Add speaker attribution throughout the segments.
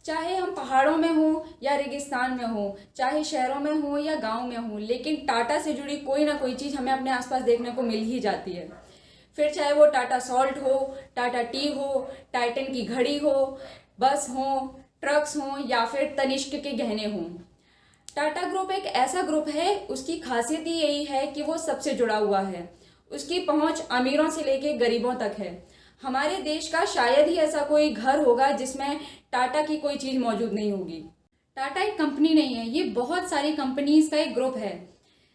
Speaker 1: चाहे हम पहाड़ों में हों या रेगिस्तान में हों, चाहे शहरों में हों या गांव में हों, लेकिन टाटा से जुड़ी कोई ना कोई चीज़ हमें अपने आसपास देखने को मिल ही जाती है। फिर चाहे वो टाटा सॉल्ट हो, टाटा टी हो, टाइटन की घड़ी हो, बस हो, ट्रक्स हों या फिर तनिष्क के गहने हों। टाटा ग्रुप एक ऐसा ग्रुप है, उसकी खासियत ही यही है कि वो सबसे जुड़ा हुआ है। उसकी पहुंच अमीरों से लेके गरीबों तक है। हमारे देश का शायद ही ऐसा कोई घर होगा जिसमें टाटा की कोई चीज़ मौजूद नहीं होगी। टाटा एक कंपनी नहीं है, ये बहुत सारी कंपनीज का एक ग्रुप है,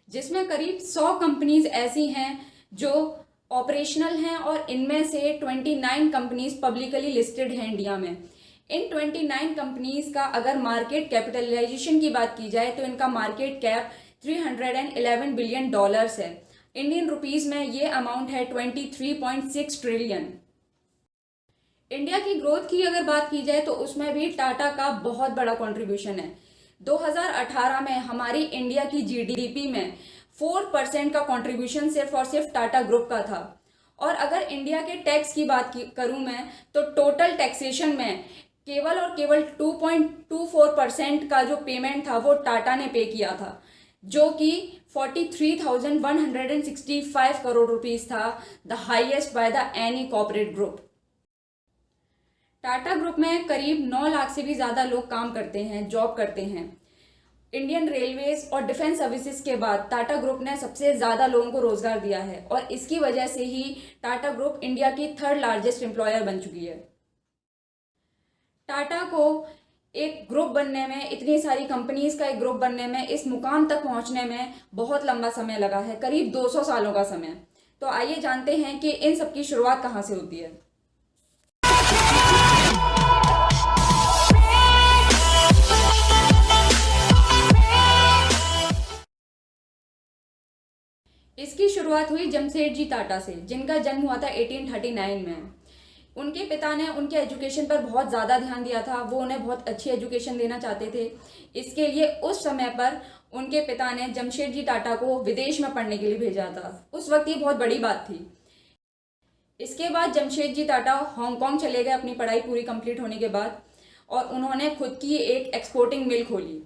Speaker 1: जिसमें करीब 100 कंपनीज ऐसी हैं जो ऑपरेशनल हैं और इनमें से 29 कंपनीज पब्लिकली लिस्टेड हैं इंडिया में। इन 29 कंपनीज का अगर मार्केट कैपिटलाइजेशन की बात की जाए तो इनका मार्केट कैप 311 बिलियन डॉलर्स है। इंडियन रुपीस में ये अमाउंट है 23.6 ट्रिलियन। इंडिया की ग्रोथ की अगर बात की जाए तो उसमें भी टाटा का बहुत बड़ा कंट्रीब्यूशन है। 2018 में हमारी इंडिया की जीडीपी में 4% का कंट्रीब्यूशन सिर्फ और सिर्फ टाटा ग्रुप का था। और अगर इंडिया के टैक्स की बात करूं मैं तो टोटल टैक्सेशन में केवल और केवल 2.24% का जो पेमेंट था वो टाटा ने पे किया था, जो कि 43,165 करोड़ रुपीस था, the highest by the any corporate group. Tata group में करीब 9 लाख से भी ज़्यादा लोग काम करते हैं, जॉब करते हैं। इंडियन रेलवेज और डिफेंस सर्विसेज के बाद टाटा ग्रुप ने सबसे ज़्यादा लोगों को रोजगार दिया है और इसकी वजह से ही टाटा ग्रुप इंडिया की 3rd लार्जेस्ट एम्प्लॉयर बन चुकी है। टाटा को एक ग्रुप बनने में, इतनी सारी कंपनीज का एक ग्रुप बनने में, इस मुकाम तक पहुंचने में बहुत लंबा समय लगा है, करीब 200 सालों का समय। तो आइए जानते हैं कि इन सब की शुरुआत कहाँ से होती है। इसकी शुरुआत हुई जमशेदजी टाटा से, जिनका जन्म हुआ था 1839 में। उनके पिता ने उनके एजुकेशन पर बहुत ज़्यादा ध्यान दिया था, वो उन्हें बहुत अच्छी एजुकेशन देना चाहते थे। इसके लिए उस समय पर उनके पिता ने जमशेदजी टाटा को विदेश में पढ़ने के लिए भेजा था। उस वक्त ये बहुत बड़ी बात थी। इसके बाद जमशेदजी टाटा हांगकांग चले गए अपनी पढ़ाई पूरी कंप्लीट होने के बाद, और उन्होंने खुद की एक एक्सपोर्टिंग मिल खोली।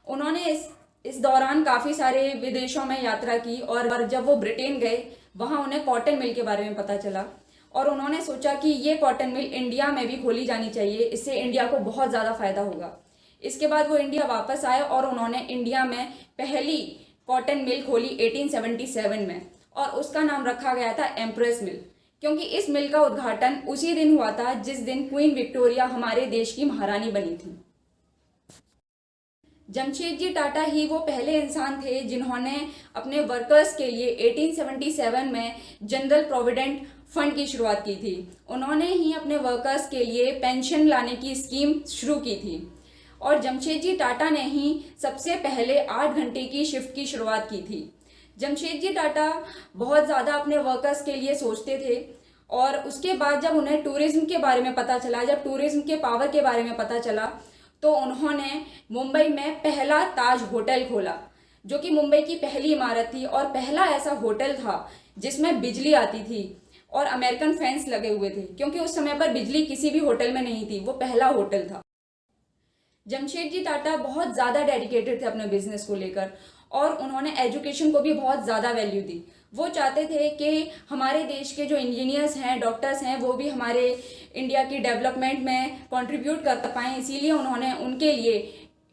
Speaker 1: उन्होंने इस दौरान काफ़ी सारे विदेशों में यात्रा की और जब वो ब्रिटेन गए वहाँ उन्हें कॉटन मिल के बारे में पता चला और उन्होंने सोचा कि ये कॉटन मिल इंडिया में भी खोली जानी चाहिए, इससे इंडिया को बहुत ज़्यादा फायदा होगा। इसके बाद वो इंडिया वापस आए और उन्होंने इंडिया में पहली कॉटन मिल खोली 1877 में, और उसका नाम रखा गया था एम्प्रेस मिल, क्योंकि इस मिल का उद्घाटन उसी दिन हुआ था जिस दिन क्वीन विक्टोरिया हमारे देश की महारानी बनी थी। जमशेदजी टाटा ही वो पहले इंसान थे जिन्होंने अपने वर्कर्स के लिए 1877 में जनरल प्रोविडेंट फंड की शुरुआत की थी। उन्होंने ही अपने वर्कर्स के लिए पेंशन लाने की स्कीम शुरू की थी और जमशेदजी टाटा ने ही सबसे पहले 8 घंटे की शिफ्ट की शुरुआत की थी। जमशेदजी टाटा बहुत ज़्यादा अपने वर्कर्स के लिए सोचते थे और उसके बाद जब उन्हें टूरिज्म के बारे में पता चला, जब टूरिज्म के पावर के बारे में पता चला, तो उन्होंने मुंबई में पहला ताज होटल खोला, जो कि मुंबई की पहली इमारत थी और पहला ऐसा होटल था जिसमें बिजली आती थी और अमेरिकन फैंस लगे हुए थे, क्योंकि उस समय पर बिजली किसी भी होटल में नहीं थी, वो पहला होटल था। जमशेदजी टाटा बहुत ज़्यादा डेडिकेटेड थे अपने बिजनेस को लेकर और उन्होंने एजुकेशन को भी बहुत ज़्यादा वैल्यू दी। वो चाहते थे कि हमारे देश के जो इंजीनियर्स हैं, डॉक्टर्स हैं, वो भी हमारे इंडिया की डेवलपमेंट में कंट्रीब्यूट कर पाएँ, इसीलिए उन्होंने उनके लिए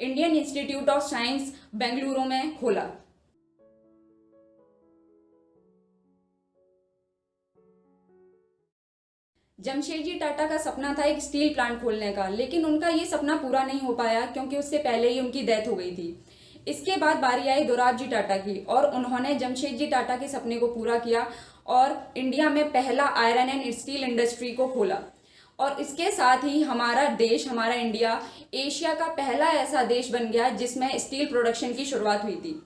Speaker 1: Indian institute of science Bengaluru में खोला। जमशेदजी टाटा का सपना था एक स्टील प्लांट खोलने का, लेकिन उनका ये सपना पूरा नहीं हो पाया क्योंकि उससे पहले ही उनकी डेथ हो गई थी। इसके बाद बारी आई दोराबजी टाटा की और उन्होंने जमशेदजी टाटा के सपने को पूरा किया और इंडिया में पहला आयरन एंड स्टील इंडस्ट्री को खोला। और इसके साथ ही हमारा देश, हमारा इंडिया, एशिया का पहला ऐसा देश बन गया जिसमें स्टील प्रोडक्शन की शुरुआत हुई थी।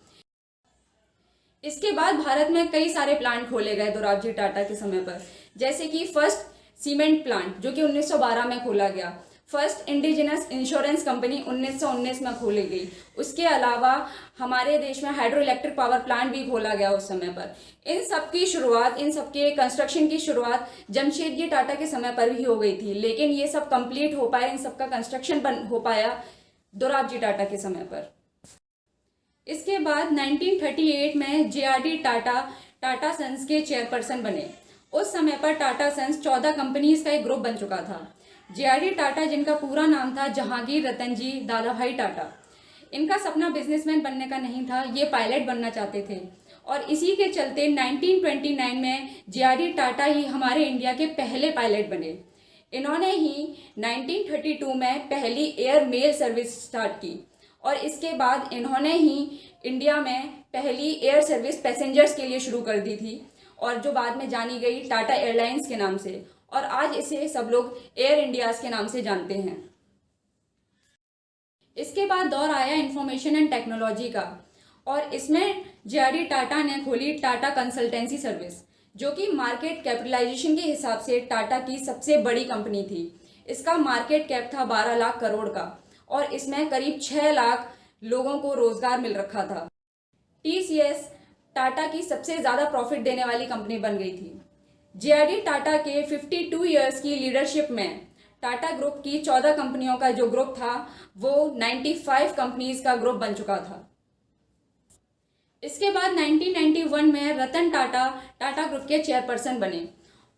Speaker 1: इसके बाद भारत में कई सारे प्लांट खोले गए दोराबजी टाटा के समय पर, जैसे कि फर्स्ट सीमेंट प्लांट जो कि 1912 में खोला गया। फर्स्ट इंडिजिनस इंश्योरेंस कंपनी 1919 में खोली गई। उसके अलावा हमारे देश में हाइड्रो इलेक्ट्रिक पावर प्लांट भी खोला गया उस समय पर। इन सब की शुरुआत, इन सब के कंस्ट्रक्शन की शुरुआत जमशेदजी टाटा के समय पर भी हो गई थी, लेकिन ये सब कंप्लीट हो पाया, इन सब का कंस्ट्रक्शन हो पाया दोराबजी टाटा के समय पर। इसके बाद 1938 में JRD टाटा टाटा सन्स के चेयरपर्सन बने। उस समय पर टाटा सन्स 14 कंपनीज का एक ग्रुप बन चुका था। JRD टाटा, जिनका पूरा नाम था जहांगीर रतनजी दादाभाई टाटा, इनका सपना बिजनेसमैन बनने का नहीं था, ये पायलट बनना चाहते थे। और इसी के चलते 1929 में JRD टाटा ही हमारे इंडिया के पहले पायलट बने। इन्होंने ही 1932 में पहली एयर मेल सर्विस स्टार्ट की और इसके बाद इन्होंने ही इंडिया में पहली एयर सर्विस पैसेंजर्स के लिए शुरू कर दी थी, और जो बाद में जानी गई टाटा एयरलाइंस के नाम से, और आज इसे सब लोग एयर इंडियाज के नाम से जानते हैं। इसके बाद दौर आया इंफॉर्मेशन एंड टेक्नोलॉजी का, और इसमें JRD टाटा ने खोली टाटा कंसल्टेंसी सर्विस, जो कि मार्केट कैपिटलाइजेशन के हिसाब से टाटा की सबसे बड़ी कंपनी थी। इसका मार्केट कैप था 12 लाख करोड़ का, और इसमें करीब 6 लाख लोगों को रोजगार मिल रखा था। TCS टाटा की सबसे ज़्यादा प्रॉफिट देने वाली कंपनी बन गई थी। JRD टाटा के 52 ईयर्स की लीडरशिप में टाटा ग्रुप की 14 कंपनियों का जो ग्रुप था वो 95 कंपनीज का ग्रुप बन चुका था। इसके बाद 1991 में रतन टाटा टाटा ग्रुप के चेयरपर्सन बने।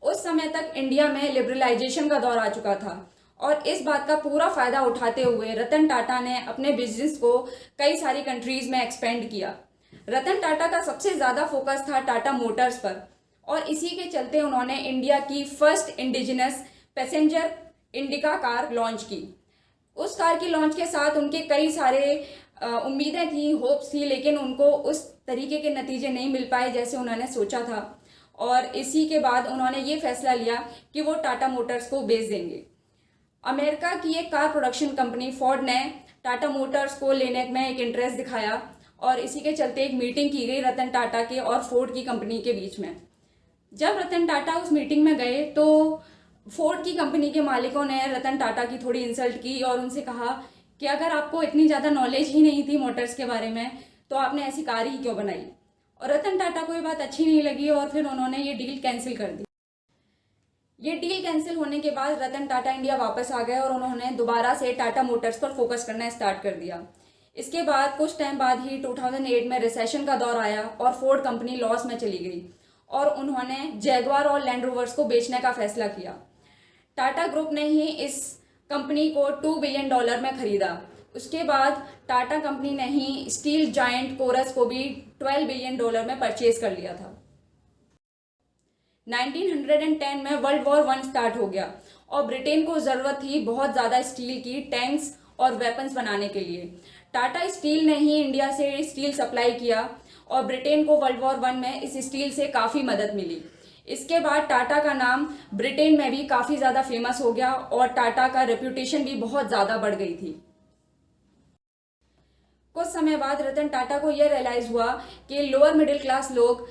Speaker 1: उस समय तक इंडिया में लिबरलाइजेशन का दौर आ चुका था, और इस बात का पूरा फायदा उठाते हुए रतन टाटा ने अपने बिजनेस को कई सारी कंट्रीज में एक्सपेंड किया। रतन टाटा का सबसे ज़्यादा फोकस था टाटा मोटर्स पर, और इसी के चलते उन्होंने इंडिया की first indigenous passenger indica car launch की। उस कार की लॉन्च के साथ उनके कई सारे उम्मीदें थी, होप्स थी, लेकिन उनको उस तरीके के नतीजे नहीं मिल पाए जैसे उन्होंने सोचा था, और इसी के बाद उन्होंने ये फैसला लिया कि वो टाटा मोटर्स को बेच देंगे। अमेरिका की एक कार प्रोडक्शन कंपनी फोर्ड ने टाटा मोटर्स को लेने में एक इंटरेस्ट दिखाया, और इसी के चलते एक मीटिंग की गई रतन टाटा के और फोर्ड की कंपनी के बीच में। जब रतन टाटा उस मीटिंग में गए तो फोर्ड की कंपनी के मालिकों ने रतन टाटा की थोड़ी इंसल्ट की और उनसे कहा कि अगर आपको इतनी ज़्यादा नॉलेज ही नहीं थी मोटर्स के बारे में तो आपने ऐसी कार ही क्यों बनाई। और रतन टाटा को ये बात अच्छी नहीं लगी और फिर उन्होंने ये डील कैंसिल कर दी। ये डील कैंसिल होने के बाद रतन टाटा इंडिया वापस आ गए और उन्होंने दोबारा से टाटा मोटर्स पर फोकस करना स्टार्ट कर दिया। इसके बाद कुछ टाइम बाद ही 2008 में रिसेशन का दौर आया और फोर्ड कंपनी लॉस में चली गई और उन्होंने जैगवार और लैंड रोवर्स को बेचने का फैसला किया। टाटा ग्रुप ने ही इस कंपनी को $2 बिलियन में खरीदा। उसके बाद टाटा कंपनी ने ही स्टील जायंट कोरस को भी $12 बिलियन में परचेज कर लिया था। 1910 में वर्ल्ड वॉर 1 स्टार्ट हो गया और ब्रिटेन को ज़रूरत थी बहुत ज़्यादा स्टील की, टैंक्स और वेपन्स बनाने के लिए। टाटा स्टील ने ही इंडिया से स्टील सप्लाई किया और ब्रिटेन को वर्ल्ड वॉर 1 में इस स्टील से काफ़ी मदद मिली। इसके बाद टाटा का नाम ब्रिटेन में भी काफ़ी ज़्यादा फेमस हो गया और टाटा का रेप्यूटेशन भी बहुत ज़्यादा बढ़ गई थी। कुछ समय बाद रतन टाटा को यह रियलाइज़ हुआ कि लोअर मिडिल क्लास लोग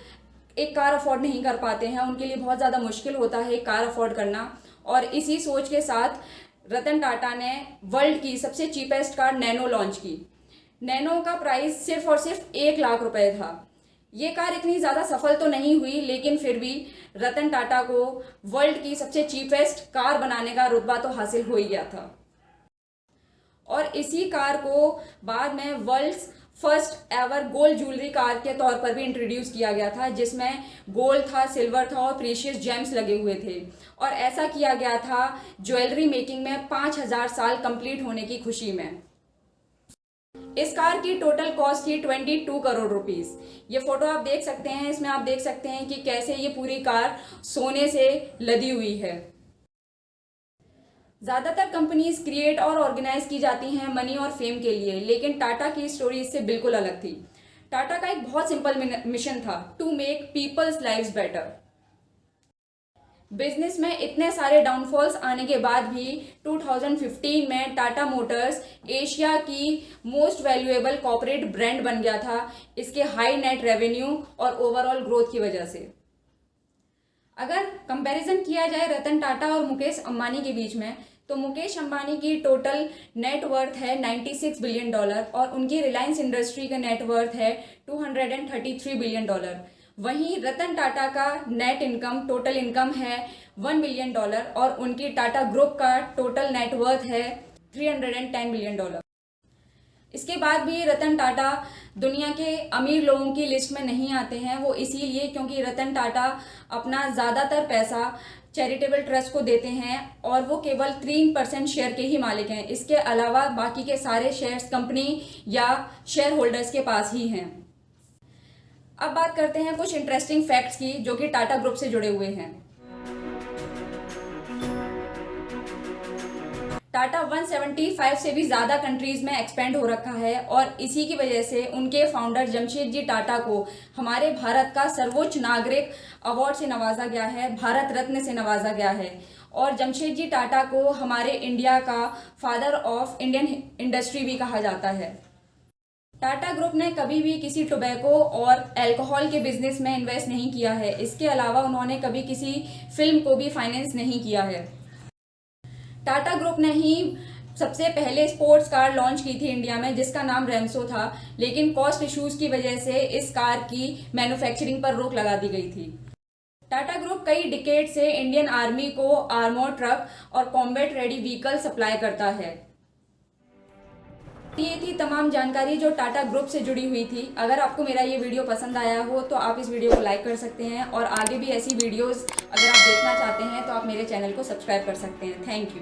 Speaker 1: एक कार अफोर्ड नहीं कर पाते हैं, उनके लिए बहुत ज़्यादा मुश्किल होता है कार अफोर्ड करना। और इसी सोच के साथ रतन टाटा ने वर्ल्ड की सबसे चीपेस्ट कार नैनो लॉन्च की। नैनो का प्राइस सिर्फ और सिर्फ 1 लाख रुपए था। ये कार इतनी ज़्यादा सफल तो नहीं हुई, लेकिन फिर भी रतन टाटा को वर्ल्ड की सबसे चीपेस्ट कार बनाने का रुतबा तो हासिल हो ही गया था। और इसी कार को बाद में world's first ever gold jewellery car के तौर पर भी इंट्रोड्यूस किया गया था, जिसमें गोल्ड था, सिल्वर था और प्रीशियस जेम्स लगे हुए थे। और ऐसा किया गया था ज्वेलरी मेकिंग में 5000 साल कंप्लीट होने की खुशी में। इस कार की टोटल कॉस्ट थी 22 करोड़ रुपीस। ये फोटो आप देख सकते हैं, इसमें आप देख सकते हैं कि कैसे ये पूरी कार सोने से लदी हुई है। ज़्यादातर कंपनीज क्रिएट और ऑर्गेनाइज की जाती हैं मनी और फेम के लिए, लेकिन टाटा की स्टोरी इससे बिल्कुल अलग थी। टाटा का एक बहुत सिंपल मिशन था, to make people's lives better. Business में इतने सारे डाउनफॉल्स आने के बाद भी 2015 में टाटा मोटर्स एशिया की मोस्ट वैल्यूएबल कॉर्पोरेट ब्रांड बन गया था, इसके हाई नेट रेवेन्यू और ओवरऑल ग्रोथ की वजह से। अगर कंपैरिजन किया जाए रतन टाटा और मुकेश अंबानी के बीच में, तो मुकेश अंबानी की टोटल नेट वर्थ है $96 बिलियन और उनकी रिलायंस इंडस्ट्री का नेट वर्थ है $233 बिलियन। वहीं रतन टाटा का नेट इनकम टोटल इनकम है $1 बिलियन और उनकी टाटा ग्रुप का टोटल नेट वर्थ है $310 बिलियन। इसके बाद भी रतन टाटा दुनिया के अमीर लोगों की लिस्ट में नहीं आते हैं। वो इसीलिए क्योंकि रतन टाटा अपना ज़्यादातर पैसा चैरिटेबल ट्रस्ट को देते हैं और वो केवल 3% शेयर के ही मालिक हैं। इसके अलावा बाकी के सारे शेयर्स कंपनी या शेयर होल्डर्स के पास ही हैं। अब बात करते हैं कुछ इंटरेस्टिंग फैक्ट्स की जो कि टाटा ग्रुप से जुड़े हुए हैं। टाटा 175 से भी ज़्यादा कंट्रीज़ में एक्सपेंड हो रखा है और इसी की वजह से उनके फाउंडर जमशेद जी टाटा को हमारे भारत का सर्वोच्च नागरिक अवार्ड से नवाजा गया है, भारत रत्न से नवाजा गया है। और जमशेद जी टाटा को हमारे इंडिया का फादर ऑफ इंडियन इंडस्ट्री भी कहा जाता है। टाटा ग्रुप ने कभी भी किसी टोबैको और अल्कोहल के बिजनेस में इन्वेस्ट नहीं किया है। इसके अलावा उन्होंने कभी किसी फिल्म को भी फाइनेंस नहीं किया है। टाटा ग्रुप ने ही सबसे पहले स्पोर्ट्स कार लॉन्च की थी इंडिया में जिसका नाम रेंसो था, लेकिन कॉस्ट इश्यूज की वजह से इस कार की मैन्युफैक्चरिंग पर रोक लगा दी गई थी। टाटा ग्रुप कई डिकेड से इंडियन आर्मी को आर्मर ट्रक और कॉम्बैट रेडी व्हीकल सप्लाई करता है। ये थी तमाम जानकारी जो टाटा ग्रुप से जुड़ी हुई थी। अगर आपको मेरा ये वीडियो पसंद आया हो तो आप इस वीडियो को लाइक कर सकते हैं और आगे भी ऐसी वीडियोस अगर आप देखना चाहते हैं तो आप मेरे चैनल को सब्सक्राइब कर सकते हैं। Thank you.